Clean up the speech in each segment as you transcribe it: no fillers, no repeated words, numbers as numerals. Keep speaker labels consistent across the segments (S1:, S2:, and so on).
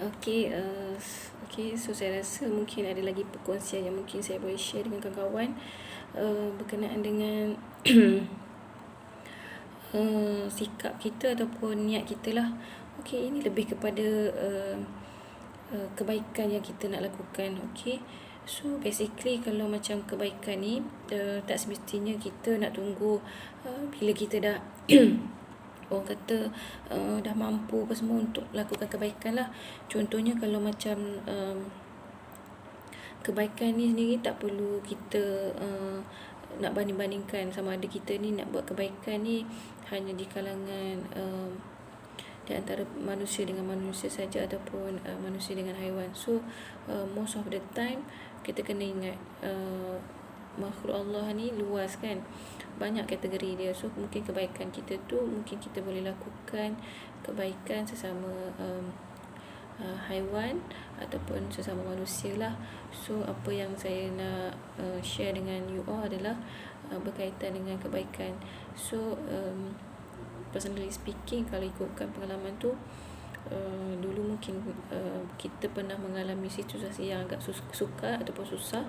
S1: Okey, so saya rasa mungkin ada lagi perkongsian yang mungkin saya boleh share dengan kawan-kawan berkenaan dengan sikap kita ataupun niat kita lah. Okey, ini lebih kepada kebaikan yang kita nak lakukan. Okey, so basically kalau macam kebaikan ni tak semestinya kita nak tunggu bila kita dah orang kata dah mampu apa semua untuk lakukan kebaikan lah. Contohnya kalau macam kebaikan ni sendiri tak perlu kita nak banding-bandingkan sama ada kita ni nak buat kebaikan ni hanya di kalangan di antara manusia dengan manusia saja ataupun manusia dengan haiwan. So most of the time kita kena ingat makhluk Allah ni luas kan, banyak kategori dia. So mungkin kebaikan kita tu mungkin kita boleh lakukan kebaikan sesama haiwan ataupun sesama manusia lah. So apa yang saya nak share dengan you all adalah berkaitan dengan kebaikan. So personally speaking, kalau ikutkan pengalaman tu, dulu mungkin kita pernah mengalami situasi yang agak sukar ataupun susah,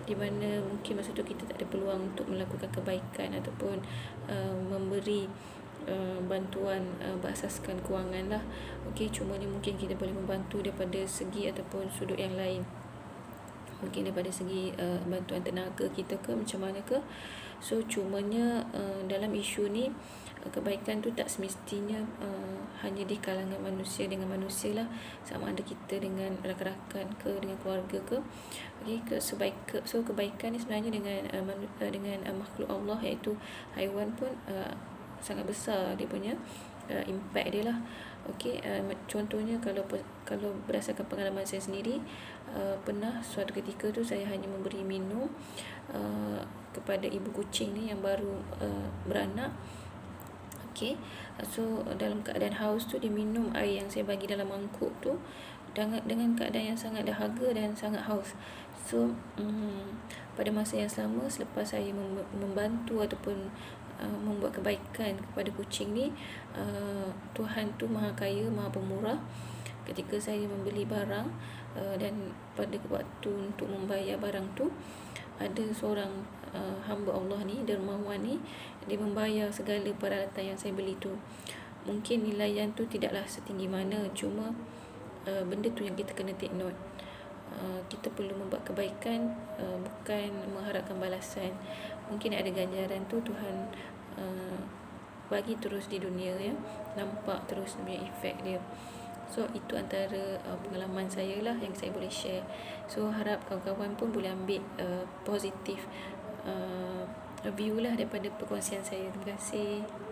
S1: di mana mungkin masa tu kita tak ada peluang untuk melakukan kebaikan ataupun memberi bantuan berasaskan kewangan lah. Okey, cumanya mungkin kita boleh membantu daripada segi ataupun sudut yang lain, mungkin daripada segi bantuan tenaga kita ke macam mana ke. So cumanya dalam isu ni kebaikan tu tak semestinya hanya di kalangan manusia dengan manusia lah, sama ada kita dengan rakan-rakan ke dengan keluarga ke. Okay, so kebaikan ni sebenarnya dengan makhluk Allah iaitu haiwan pun sangat besar dia punya impact dia lah. Okey, contohnya kalau berdasarkan pengalaman saya sendiri, pernah suatu ketika tu saya hanya memberi minum kepada ibu kucing ni yang baru beranak. Okey, so dalam keadaan haus tu dia minum air yang saya bagi dalam mangkuk tu dengan keadaan yang sangat dahaga dan sangat haus. So pada masa yang sama, selepas saya membantu ataupun membuat kebaikan kepada kucing ni, Tuhan tu Maha Kaya, Maha Pemurah. Ketika saya membeli barang dan pada waktu untuk membayar barang tu, ada seorang hamba Allah ni, dermawan ni, dia membayar segala peralatan yang saya beli tu. Mungkin nilaian tu tidaklah setinggi mana, cuma benda tu yang kita kena take note. Kita perlu membuat kebaikan bukan mengharapkan balasan. Mungkin ada ganjaran tu Tuhan bagi terus di dunia, ya, nampak terus punya efek dia. So itu antara pengalaman saya lah yang saya boleh share. So harap kawan-kawan pun boleh ambil positif view lah daripada perkongsian saya. Terima kasih.